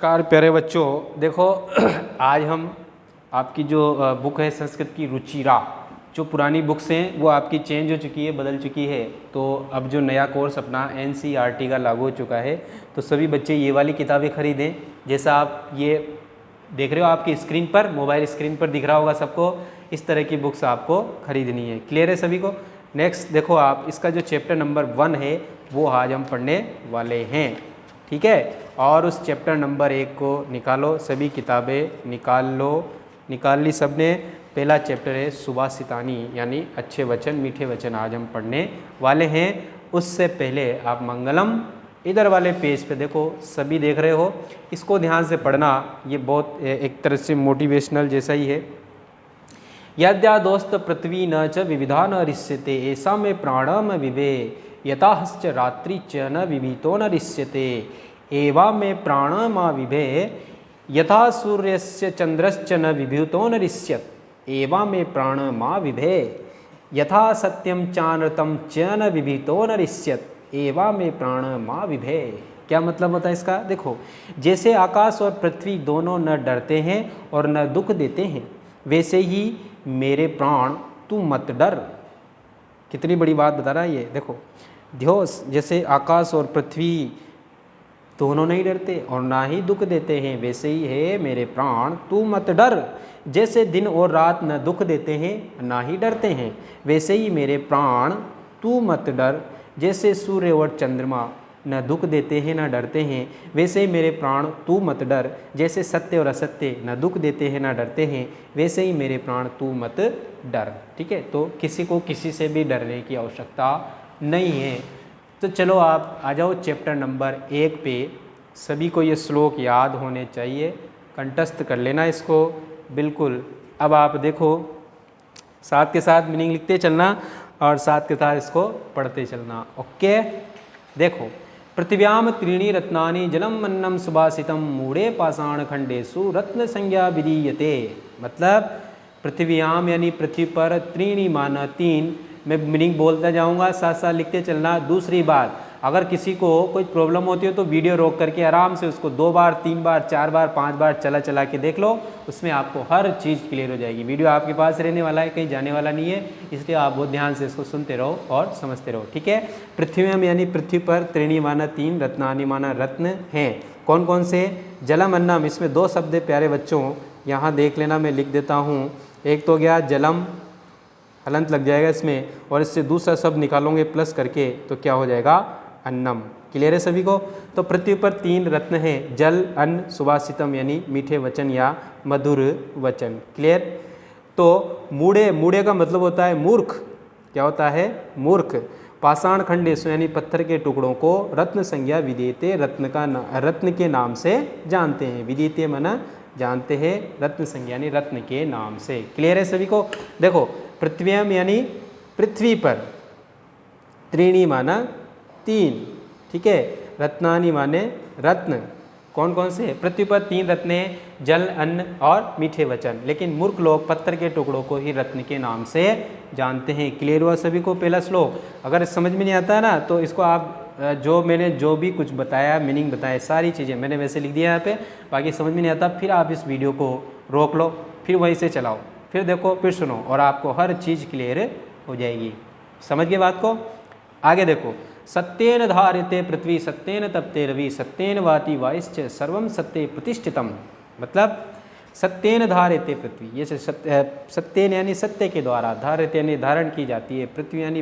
Car प्यारे बच्चों, देखो आज हम आपकी जो बुक है संस्कृत की रुचिरा, जो पुरानी बुक्स हैं वो आपकी चेंज हो चुकी है, बदल चुकी है। तो अब जो नया कोर्स अपना NCERT का लागू हो चुका है, तो सभी बच्चे ये वाली किताबें खरीदें। जैसा आप ये देख रहे हो आपकी स्क्रीन पर, मोबाइल स्क्रीन पर दिख रहा होगा सबको, इस तरह की बुक्स आपको खरीदनी है। क्लियर है सभी को? नेक्स्ट देखो आप, इसका जो चैप्टर नंबर 1 है वो आज हम पढ़ने वाले हैं, ठीक है। और उस चैप्टर नंबर 1 को निकालो, सभी किताबें निकाल ली सबने। पहला चैप्टर है सुभाषितानी, यानी अच्छे वचन, मीठे वचन आज हम पढ़ने वाले हैं। उससे पहले आप मंगलम इधर वाले पेज पे देखो, सभी देख रहे हो, इसको ध्यान से पढ़ना। ये बहुत एक तरह से मोटिवेशनल जैसा ही है। यद्या दोस्त पृथ्वी न च विविधा न रिष्यते ऐसा में प्राणम विवे यथाश्च रात्रि च न विवितो न रिष्यते एवा में प्राणमा विभे यथा सूर्यस्य चंद्रश्च न विभूतो न रिष्यत एवा में प्राणमा विभे यथा सत्यम चानृतम च न विभूतो न रिष्यत एवा में प्राणमा विभे। क्या मतलब होता है इसका? देखो, जैसे आकाश और पृथ्वी दोनों न डरते हैं और न दुख देते हैं, वैसे ही मेरे प्राण तू मत डर। कितनी बड़ी बात बता रहा है ये, देखो ध्योस, जैसे आकाश और पृथ्वी दोनों नहीं डरते और ना ही दुख देते हैं, वैसे ही है मेरे प्राण तू मत डर। जैसे दिन और रात न दुख देते हैं ना ही डरते हैं, वैसे ही मेरे प्राण तू मत डर। जैसे सूर्य और चंद्रमा न दुख देते हैं न डरते हैं, वैसे ही मेरे प्राण तू मत डर। जैसे सत्य और असत्य न दुख देते हैं न डरते हैं, वैसे ही मेरे प्राण तू मत डर। ठीक है, तो किसी को किसी से भी डरने की आवश्यकता नहीं है। तो चलो आप आ जाओ चैप्टर नंबर 1 पे। सभी को ये श्लोक याद होने चाहिए, कंठस्थ कर लेना इसको बिल्कुल। अब आप देखो, साथ के साथ मीनिंग लिखते चलना और साथ के साथ इसको पढ़ते चलना। ओके, देखो, पृथिव्याम त्रीणि रत्नानि जलम अन्नम सुभाषितम मूढ़े पाषाण खंडेषु रत्न संज्ञा विधीयते। मतलब पृथिव्याम यानी पृथ्वी पर, त्रीणि माना 3, मैं मीनिंग बोलता जाऊंगा, साथ साथ लिखते चलना। दूसरी बात, अगर किसी को कोई प्रॉब्लम होती हो तो वीडियो रोक करके आराम से उसको 2 बार 3 बार 4 बार 5 बार चला के देख लो, उसमें आपको हर चीज़ क्लियर हो जाएगी। वीडियो आपके पास रहने वाला है, कहीं जाने वाला नहीं है, इसलिए आप बहुत ध्यान से इसको सुनते रहो और समझते रहो। ठीक है, पृथ्वी यानी पृथ्वी पर, त्रीणि माना 3, रत्नानि माना रत्न हैं। कौन कौन से? जलम अन्नम, इसमें 2 शब्द प्यारे बच्चों, यहाँ देख लेना, मैं लिख देता हूँ। एक तो गया जलम, हलंत लग जाएगा इसमें, और इससे दूसरा शब्द निकालोगे प्लस करके, तो क्या हो जाएगा? अन्नम। क्लियर है सभी को? तो पृथ्वी पर 3 रत्न हैं, जल, अन्न, सुभाषितम यानी मीठे वचन या मधुर वचन। क्लियर? तो मूढ़े का मतलब होता है मूर्ख। क्या होता है? मूर्ख। पाषाण खंडेषु यानी पत्थर के टुकड़ों को रत्न संज्ञा विधीयते, रत्न के नाम से जानते हैं। विधीयते माना जानते हैं, रत्न संज्ञा यानी रत्न के नाम से। क्लियर है सभी को? देखो, पृथ्व्याम यानी पृथ्वी पर, त्रीणि माना 3, ठीक है, रत्नानि माने रत्न। कौन कौन से? पृथ्वी पर 3 रत्न हैं, जल, अन्न और मीठे वचन। लेकिन मूर्ख लोग पत्थर के टुकड़ों को ही रत्न के नाम से जानते हैं। क्लियर हुआ सभी को पहला श्लोक? अगर समझ में नहीं आता है ना, तो इसको आप मैंने जो भी कुछ बताया, मीनिंग बताया, सारी चीज़ें मैंने वैसे लिख दिया यहाँ पे। बाकी समझ में नहीं आता, फिर आप इस वीडियो को रोक लो, फिर वहीं से चलाओ, फिर देखो, फिर सुनो, और आपको हर चीज़ क्लियर हो जाएगी। समझ गए बात को? आगे देखो, सत्येन धार्यते पृथ्वी सत्येन तप्ते रवि सत्येन वाति वायुश्च सर्वं सत्ये प्रतिष्ठितम। मतलब सत्येन धार्यते पृथ्वी, ये सत्येन यानी सत्य के द्वारा, धार्यते यानी धारण की जाती है, पृथ्वी यानी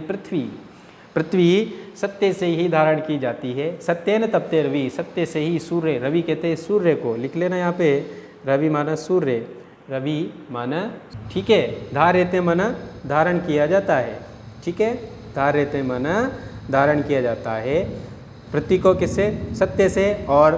पृथ्वी सत्य से ही धारण की जाती है। सत्येन तप्ते रवि, सत्य से ही सूर्य, रवि कहते हैं सूर्य को, लिख लेना यहाँ पे, रवि माना सूर्य, रवि माना, ठीक है, धार्यते माना धारण किया जाता है। ठीक है, धार्यते माना धारण किया जाता है। पृथ्वी को किससे? सत्य से। और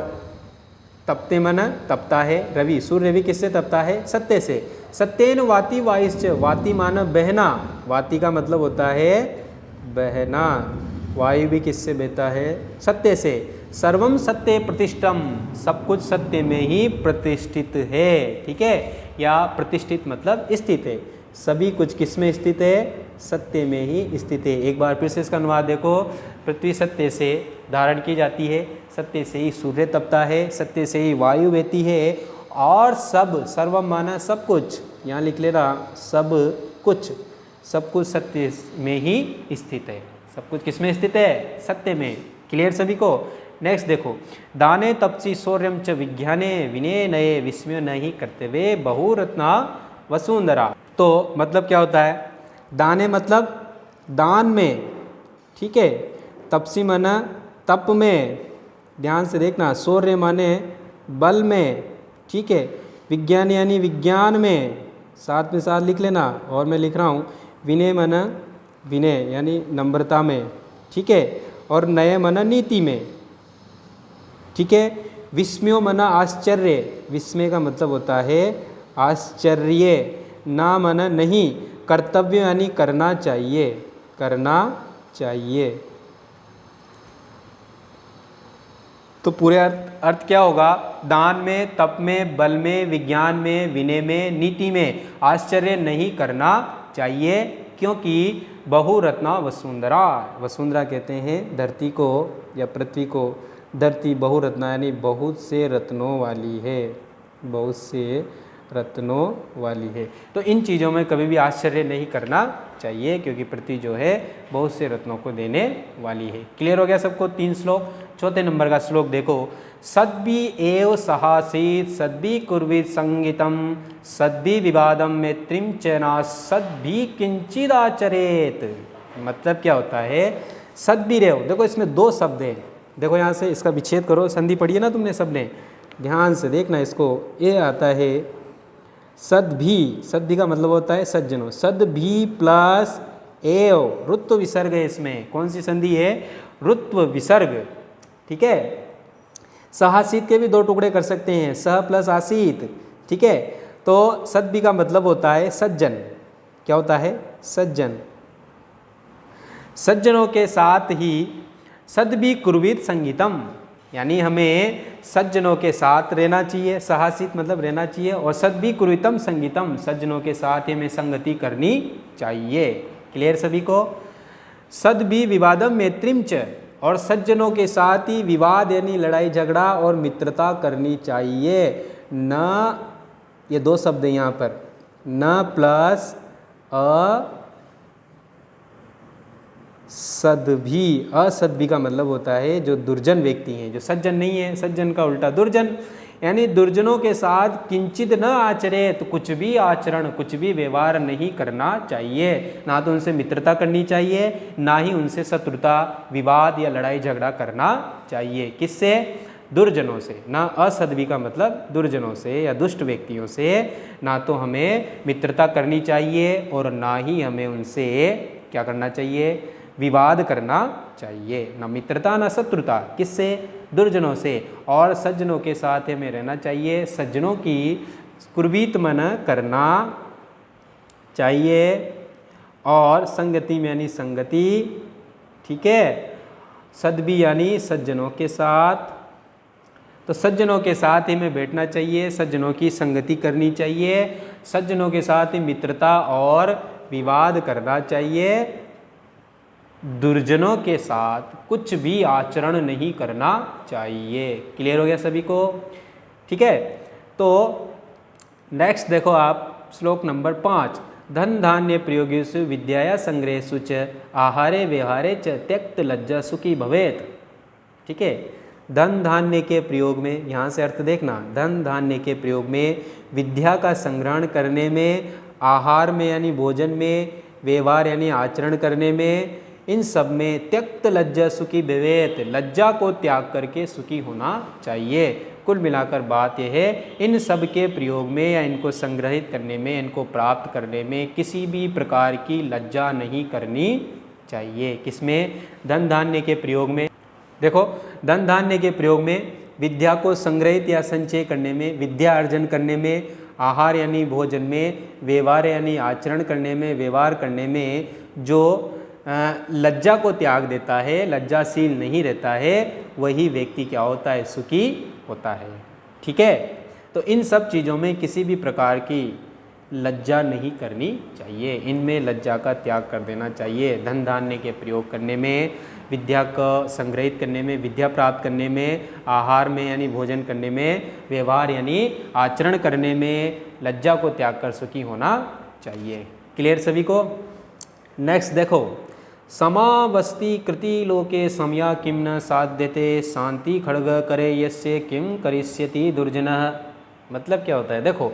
तपते माना तपता है, रवि, सूर्य भी किससे तपता है? सत्य से। सत्येन वाति वायुश्च, वाति माना बहना, वाति का मतलब होता है बहना, वायु भी किससे बहता है? सत्य से। सर्वम सत्य प्रतिष्ठम, सब कुछ सत्य में ही प्रतिष्ठित है। ठीक है, या प्रतिष्ठित मतलब स्थित है। सभी कुछ किस में स्थित है? सत्य में ही स्थित है। एक बार फिर से इसका अनुवाद देखो, पृथ्वी सत्य से धारण की जाती है, सत्य से ही सूर्य तपता है, सत्य से ही वायु बहती है और सब सर्वम माना सब कुछ, यहाँ लिख लेना सब कुछ सत्य में ही स्थित है। सब कुछ किस में स्थित है? सत्य में। क्लियर सभी को? नेक्स्ट देखो, दाने तपसी शौर्यम च विज्ञाने विनय नये विस्मय नहीं कर्तव्य बहुरत्ना वसुंधरा। तो मतलब क्या होता है? दाने मतलब दान में, ठीक है। तपसी माना तप में, ध्यान से देखना। शौर्य माने बल में, ठीक है। विज्ञान यानी विज्ञान में, साथ में साथ लिख लेना। और मैं लिख रहा हूँ विनय माना विनय यानी नम्रता में, ठीक है। और नय माना नीति में, ठीक है। विस्मयो माना आश्चर्य, विस्मय का मतलब होता है आश्चर्य। ना माना नहीं, कर्तव्य यानी करना चाहिए, करना चाहिए। तो पूरे अर्थ क्या होगा? दान में, तप में, बल में, विज्ञान में, विनय में, नीति में आश्चर्य नहीं करना चाहिए, क्योंकि बहुरत्ना वसुंधरा। वसुंधरा कहते हैं धरती को या पृथ्वी को। धरती बहुरत्ना यानी बहुत से रत्नों वाली है, बहुत से रत्नों वाली है। तो इन चीज़ों में कभी भी आश्चर्य नहीं करना चाहिए, क्योंकि पृथ्वी जो है बहुत से रत्नों को देने वाली है। क्लियर हो गया सबको? 3 श्लोक। चौथे नंबर का श्लोक देखो, सद्भि एव सहासीत सद्भि कुर्वीत संगीतम सद्भि विवादम मैत्रीम च न सद्भि किंचिदाचरेत। मतलब क्या होता है? सद्भि रेव, देखो इसमें 2 शब्द हैं। देखो यहाँ से इसका विच्छेद करो, संधि पढ़ी है ना तुमने सबने, ध्यान से देखना इसको। ये आता है सद्भि, सद्भि का मतलब होता है सज्जनों। सद्भि प्लस एव, रुत्व विसर्ग है इसमें। कौन सी संधि है? रुत्व विसर्ग, ठीक है। सहासीत के भी 2 टुकड़े कर सकते हैं, सह प्लस आसीत, ठीक है। तो सद्भि का मतलब होता है सज्जन। क्या होता है? सज्जन। सज्जनों के साथ ही सद्भि कुर्वीत संगीतम, यानी हमें सज्जनों के साथ रहना चाहिए। सहासीत मतलब रहना चाहिए। और सद्भि कुर्वीतम संगीतम, सज्जनों के साथ ही हमें संगति करनी चाहिए। क्लियर सभी को? सद्भि विवादम मैत्रीम च, और सज्जनों के साथ ही विवाद यानी लड़ाई झगड़ा और मित्रता करनी चाहिए। न, ये 2 शब्द हैं यहाँ पर, न प्लस अ सद्भि। असद्भि का मतलब होता है जो दुर्जन व्यक्ति हैं, जो सज्जन नहीं है। सज्जन का उल्टा दुर्जन, यानी दुर्जनों के साथ किंचित न आचरे, तो कुछ भी आचरण, कुछ भी व्यवहार नहीं करना चाहिए। ना तो उनसे मित्रता करनी चाहिए, ना ही उनसे शत्रुता, विवाद या लड़ाई झगड़ा करना चाहिए। किससे? दुर्जनों से। ना असद्भि का मतलब दुर्जनों से या दुष्ट व्यक्तियों से ना तो हमें मित्रता करनी चाहिए और ना ही हमें उनसे क्या करना चाहिए? विवाद करना चाहिए। ना मित्रता ना शत्रुता, किससे? दुर्जनों से। और सज्जनों के साथ हमें रहना चाहिए, सज्जनों की कुर्वीत मन करना चाहिए। और संगति में यानी संगति, ठीक है। सद्भि यानी सज्जनों के साथ, तो सज्जनों के साथ ही हमें बैठना चाहिए, सज्जनों की संगति करनी चाहिए, सज्जनों के साथ ही मित्रता और विवाद करना चाहिए। दुर्जनों के साथ कुछ भी आचरण नहीं करना चाहिए। क्लियर हो गया सभी को? ठीक है। तो नेक्स्ट देखो आप श्लोक नंबर 5, धन धान्य प्रयोगेषु विद्याया संग्रहेषु च आहारे व्यवहारे च त्यक्त लज्जा सुखी भवेत। ठीक है। धन धान्य के प्रयोग में, यहाँ से अर्थ देखना, धन धान्य के प्रयोग में, विद्या का संग्रहण करने में, आहार में यानी भोजन में, व्यवहार यानी आचरण करने में, इन सब में त्यक्त लज्जा सुखी भवेत, लज्जा को त्याग करके सुखी होना चाहिए। कुल मिलाकर बात यह है, इन सब के प्रयोग में या इनको संग्रहित करने में, इनको प्राप्त करने में किसी भी प्रकार की लज्जा नहीं करनी चाहिए। किसमें? धन धान्य के प्रयोग में। देखो, धन धान्य के प्रयोग में, विद्या को संग्रहित या संचय करने में, विद्या अर्जन करने में, आहार यानी भोजन में, व्यवहार यानी आचरण करने में, व्यवहार करने में जो लज्जा को त्याग देता है, लज्जाशील नहीं रहता है, वही व्यक्ति क्या होता है? सुखी होता है। ठीक है। तो इन सब चीज़ों में किसी भी प्रकार की लज्जा नहीं करनी चाहिए, इनमें लज्जा का त्याग कर देना चाहिए। धन धान्य के प्रयोग करने में, विद्या को संग्रहित करने में, विद्या प्राप्त करने में, आहार में यानी भोजन करने में, व्यवहार यानी आचरण करने में लज्जा को त्याग कर सुखी होना चाहिए। क्लियर सभी को? नेक्स्ट देखो, समावस्ति कृति लोके समया किम न साध्यते शांति खड्ग करे यस्य किम करिष्यति दुर्जनः। मतलब क्या होता है? देखो,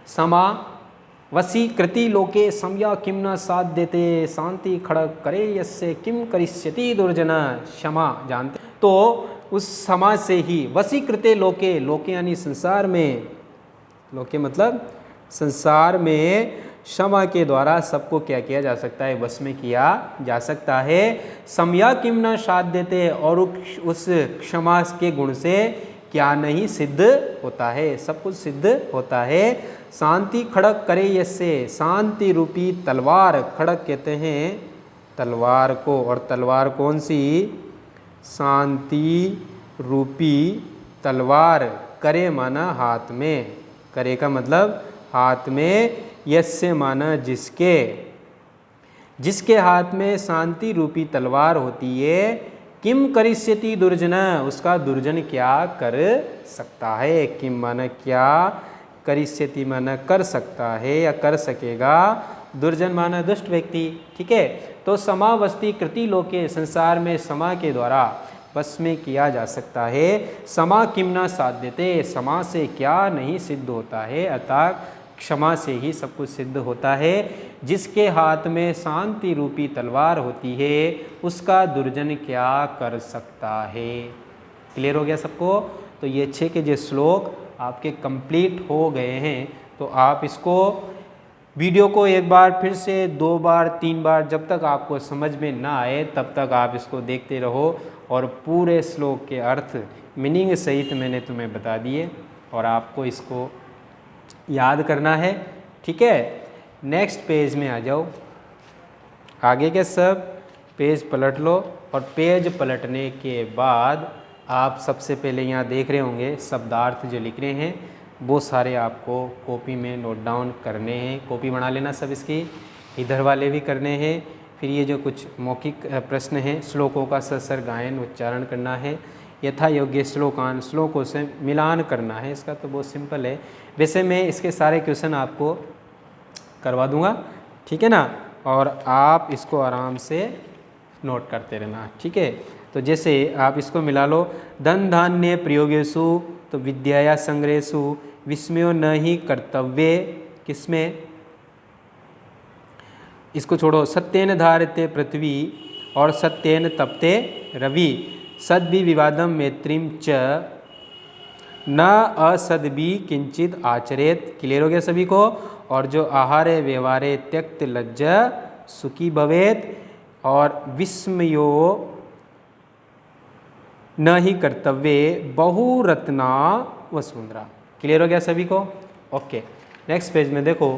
समावसी कृति लोके समया किम न साध्यते शांति खड्ग करे यस्य किम करिष्यति दुर्जनः। क्षमा जानते तो उस समाज से ही, वसी कृते लोके, लोके यानी संसार में, लोके मतलब संसार में क्षमा के द्वारा सबको क्या किया जा सकता है? वश में किया जा सकता है। समया किम न साध्यते, और उस क्षमा के गुण से क्या नहीं सिद्ध होता है? सब कुछ सिद्ध होता है। शांति खड्ग करे यस्य, शांति रूपी तलवार, खड्ग कहते हैं तलवार को, और तलवार कौन सी? शांति रूपी तलवार। करे माना हाथ में, करे का मतलब हाथ में, यस्य माना जिसके, जिसके हाथ में शांति रूपी तलवार होती है। किम करिष्यति दुर्जन, उसका दुर्जन क्या कर सकता है? किम माना क्या, करिष्यति माना कर सकता है या कर सकेगा, दुर्जन माना दुष्ट व्यक्ति। ठीक है, तो समावस्ति कृति लोके, संसार में समा के द्वारा वश में किया जा सकता है। समा किम न साध्यते, समा से क्या नहीं सिद्ध होता है, अर्थात क्षमा से ही सब कुछ सिद्ध होता है। जिसके हाथ में शांति रूपी तलवार होती है उसका दुर्जन क्या कर सकता है? क्लियर हो गया सबको? तो ये 6 के जो श्लोक आपके कंप्लीट हो गए हैं, तो आप इसको वीडियो को एक बार फिर से 2 बार 3 बार, जब तक आपको समझ में ना आए तब तक आप इसको देखते रहो, और पूरे श्लोक के अर्थ मीनिंग सहित मैंने तुम्हें बता दिए, और आपको इसको याद करना है। ठीक है, नेक्स्ट पेज में आ जाओ। आगे के सब पेज पलट लो, और पेज पलटने के बाद आप सबसे पहले यहाँ देख रहे होंगे शब्दार्थ जो लिख रहे हैं, वो सारे आपको कॉपी में नोट डाउन करने हैं। कॉपी बना लेना सब इसकी, इधर वाले भी करने हैं। फिर ये जो कुछ मौखिक प्रश्न हैं, श्लोकों का ससर गायन उच्चारण करना है, यथा योग्य श्लोकान, श्लोकों से मिलान करना है। इसका तो बहुत सिंपल है। वैसे मैं इसके सारे क्वेश्चन आपको करवा दूंगा, ठीक है ना, और आप इसको आराम से नोट करते रहना। ठीक है, तो जैसे आप इसको मिला लो, धन धान्य प्रयोगेषु, तो विद्याया संग्रहेषु विस्मयो न ही कर्तव्ये, किसमें? इसको छोड़ो, सत्येन धारते पृथ्वी और सत्येन तपते रवि, सद्भि विवादम मैत्रीम च न असद्भि किंचित आचरेत। क्लियर हो गया सभी को? और जो आहारे व्यवहारे त्यक्त लज्जा सुखी भवेत, और विस्मयो न ही कर्तव्ये बहुरत्ना वसुंधरा। क्लियर हो गया सभी को? ओके, नेक्स्ट पेज में देखो,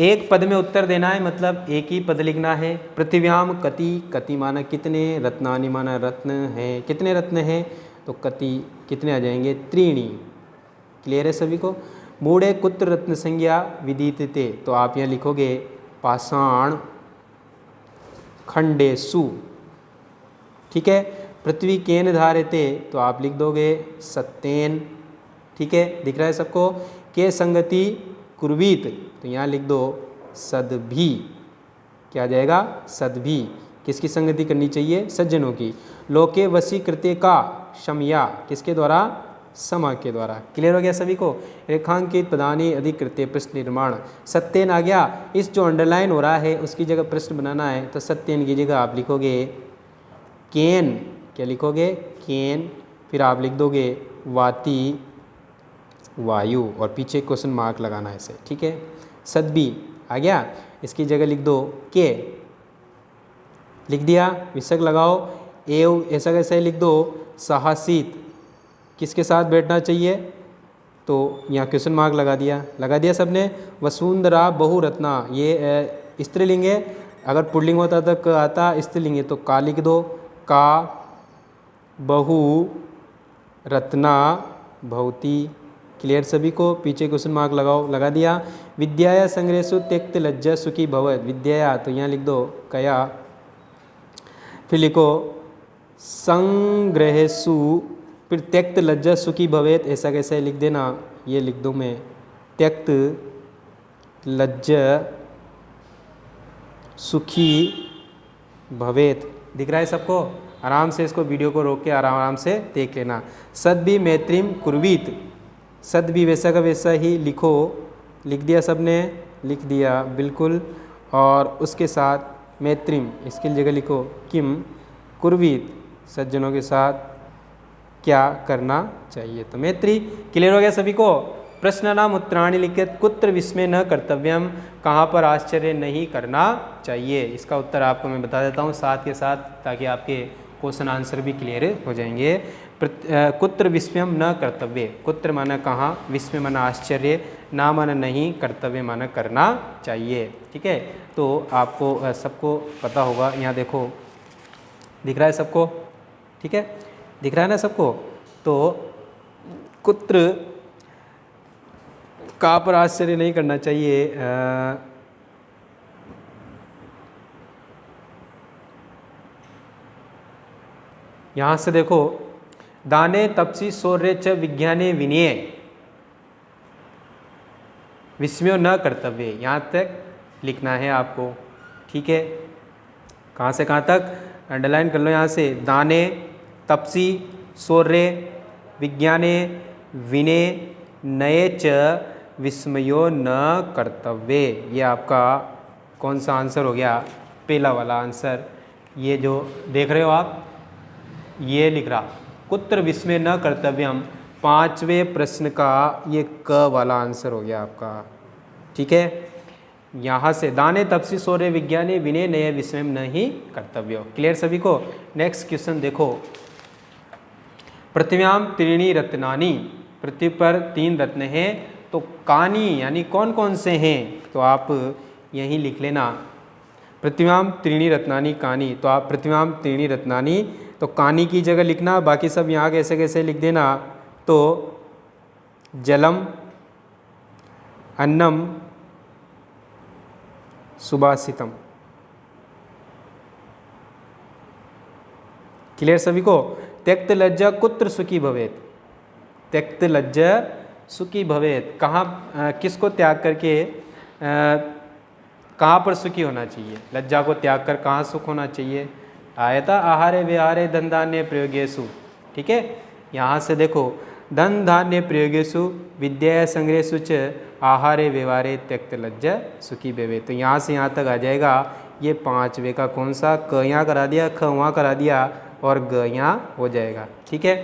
एक पद में उत्तर देना है, मतलब एक ही पद लिखना है। पृथिव्याम कति, कति माना कितने, रत्नानि माना रत्न है, कितने रत्न हैं, तो कति कितने आ जाएंगे? त्रीणी। क्लियर है सभी को? मूढ़े कुत्र रत्न संज्ञा विदितते, तो आप यहाँ लिखोगे पाषाण खंडेसु। ठीक है, पृथ्वी केन धारते, तो आप लिख दोगे सत्येन। ठीक है, दिख रहा है सबको? के संगति कुर्वीत, तो यहाँ लिख दो सद्भि। क्या आ जाएगा? सद्भि। किसकी संगति करनी चाहिए? सज्जनों की। लोके वसी कृत्य का शमया, किसके द्वारा? समा के द्वारा। क्लियर हो गया सभी को? रेखांकित पदानी अधिकृत्य प्रश्न निर्माण, सत्येन आ गया। इस जो अंडरलाइन हो रहा है उसकी जगह प्रश्न बनाना है, तो सत्येन की जगह आप लिखोगे केन। क्या लिखोगे? केन। फिर आप लिख दोगे वाति, वायु, और पीछे क्वेश्चन मार्क लगाना है इसे। ठीक है, सद्भि आ गया, इसकी जगह लिख दो के। लिख दिया, विसर्ग लगाओ। एव ऐसा कैसे लिख दो साहसित, किसके साथ बैठना चाहिए, तो यहाँ क्वेश्चन मार्क लगा दिया सबने। वसुंधरा बहुरत्ना, ये स्त्रीलिंग है, अगर पुल्लिंग होता तो आता, स्त्रीलिंग है तो का लिख दो। का बहु रत्ना भवती। क्लियर सभी को, पीछे क्वेश्चन मार्क लगाओ, लगा दिया। विद्याया संग्रहेषु त्यक्त लज्जा सुखी भवत, विद्याया तो यहाँ लिख दो कया, फिर लिखो संग्रहेषु, फिर त्यक्त लज्जा सुखी भवेत, ऐसा कैसे लिख देना, ये लिख दूँ मैं, त्यक्त लज्जा सुखी भवेत। दिख रहा है सबको? आराम से इसको वीडियो को रोक के आराम से देख लेना। सद भी मैत्रीम कुर्वीत, सद भी वैसा का वैसा ही लिखो, लिख दिया सबने, लिख दिया बिल्कुल। और उसके साथ मैत्रीम इसकी जगह लिखो किम कुर्वीत, सज्जनों के साथ क्या करना चाहिए। तो मैत्री क्लियर हो गया सभी को। प्रश्न नाम उत्तराणि लिखित कुत्र विस्मय न कर्तव्यम, कहाँ पर आश्चर्य नहीं करना चाहिए। इसका उत्तर आपको मैं बता देता हूँ साथ के साथ, ताकि आपके क्वेश्चन आंसर भी क्लियर हो जाएंगे। कुत्र विस्मयम न कर्तव्य, कुत्र माना कहाँ, विस्मय माना आश्चर्य, ना माना नहीं, कर्तव्य माना करना चाहिए। ठीक है, तो आपको सबको पता होगा। यहाँ देखो दिख रहा है सबको? ठीक है, दिख रहा है ना सबको? तो कुत्र कहाँ पर आश्चर्य नहीं करना चाहिए, यहाँ से देखो, दाने तपसी शौर्य च विज्ञाने विनये विस्मयो न कर्तव्य, यहाँ तक लिखना है आपको। ठीक है, कहाँ से कहाँ तक अंडरलाइन कर लो। यहाँ से दाने तपसी शौर्य विज्ञाने विनय नये च विस्मयो न कर्तव्य, ये आपका कौन सा आंसर हो गया? पहला वाला आंसर। ये जो देख रहे हो आप, ये लिख रहा कुत्र विस्मय न कर्तव्यम, पांचवें प्रश्न का ये क वाला आंसर हो गया आपका। ठीक है, यहाँ से दाने तपसी शौर्य विज्ञाने विनय नये विस्मय नहीं कर्तव्य। क्लियर सभी को? नेक्स्ट क्वेश्चन देखो, पृथ्व्याम त्रीणि रत्नानि, पृथ्वी पर 3 रत्न हैं, तो कानी यानी कौन कौन से हैं, तो आप यहीं लिख लेना। पृथ्व्याम त्रीणि रत्नानि कानी, तो आप पृथ्व्याम त्रीणि रत्नानि, तो कानी की जगह लिखना, बाकी सब यहाँ कैसे कैसे लिख देना। तो जलम, अन्नम, सुभाषितम। क्लियर सभी को? त्यक्त लज्जा कुत्र सुखी भवेत, त्यक्त लज्जा सुखी भवेत, कहाँ किसको त्याग करके कहाँ पर सुखी होना चाहिए? लज्जा को त्याग कर कहाँ सुख होना चाहिए? आयता आहारे विहारे धन धान्य प्रयोगेषु। ठीक है, यहाँ से देखो, धन धान्य प्रयोगेषु विद्या संग्रहेषु च आहारे व्यवहारे त्यक्त लज्जा सुखी भवेत। तो यहाँ से यहाँ तक आ जाएगा ये 5वें का कौन सा? क यहाँ करा दिया, ख वहाँ करा दिया, और ग यहाँ हो जाएगा। ठीक है,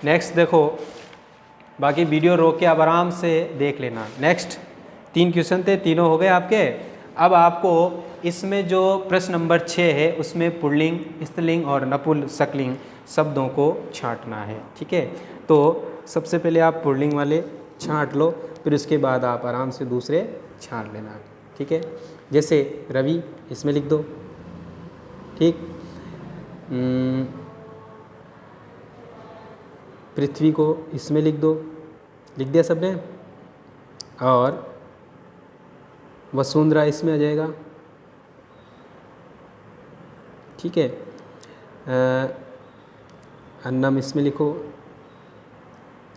नेक्स्ट देखो, बाकी वीडियो रोक के अब आराम से देख लेना। नेक्स्ट 3 क्वेश्चन थे, तीनों हो गए आपके। अब आपको इसमें जो प्रश्न नंबर 6 है उसमें पुल्लिंग, स्त्रीलिंग और नपुंसकलिंग शब्दों को छांटना है। ठीक है, तो सबसे पहले आप पुल्लिंग वाले छांट लो, फिर उसके बाद आप आराम से दूसरे छांट लेना। ठीक है, जैसे रवि इसमें लिख दो। ठीक, पृथ्वी को इसमें लिख दो, लिख दिया सबने। और वसुंधरा इसमें आ जाएगा। ठीक है, अन्नम इसमें लिखो,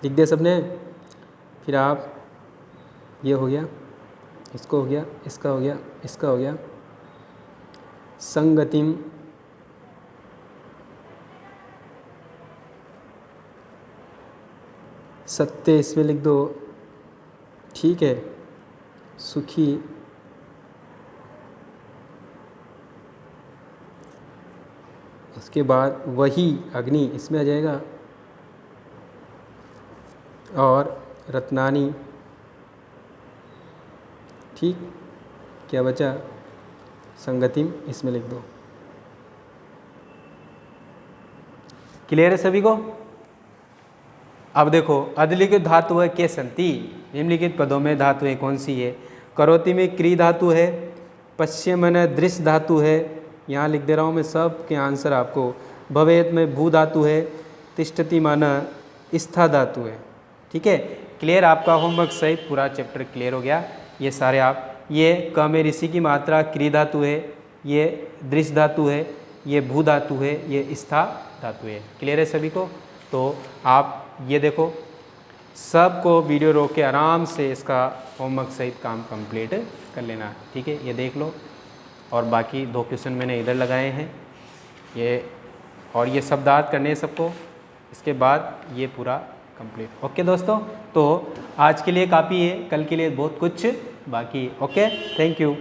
लिख दिया सबने। फिर आप ये हो गया, इसको हो गया, इसका हो गया, इसका हो गया। संगतिम, सत्य इसमें लिख दो। ठीक है, सुखी, उसके बाद वही अग्नि इसमें आ जाएगा। और रत्नानी। ठीक, क्या बचा? संगतिम इसमें लिख दो। क्लियर है सभी को? अब देखो, अधलिखित धातु के संति, निम्नलिखित पदों में धातुएं कौन सी है? करोति में क्री धातु है, पश्चिम में दृश्य धातु है, यहाँ लिख दे रहा हूँ मैं सब के आंसर आपको। भवेत में भू धातु है, तिष्ठति माना स्था धातु है। ठीक है, क्लियर, आपका होमवर्क सहित पूरा चैप्टर क्लियर हो गया। ये सारे आप, ये क में ऋषि की मात्रा क्री धातु है, ये दृश धातु है, ये भू धातु है, ये स्था धातु है। क्लियर है सभी को? तो आप ये देखो, सबको वीडियो रोक के आराम से इसका होमवर्क सहित काम कंप्लीट कर लेना, ठीक है? ये देख लो, और बाकी 2 क्वेश्चन मैंने इधर लगाए हैं ये, और ये शब्दार्थ करने हैं सबको, इसके बाद ये पूरा कंप्लीट। ओके दोस्तों, तो आज के लिए काफ़ी है, कल के लिए बहुत कुछ बाकी है। Okay, thank you.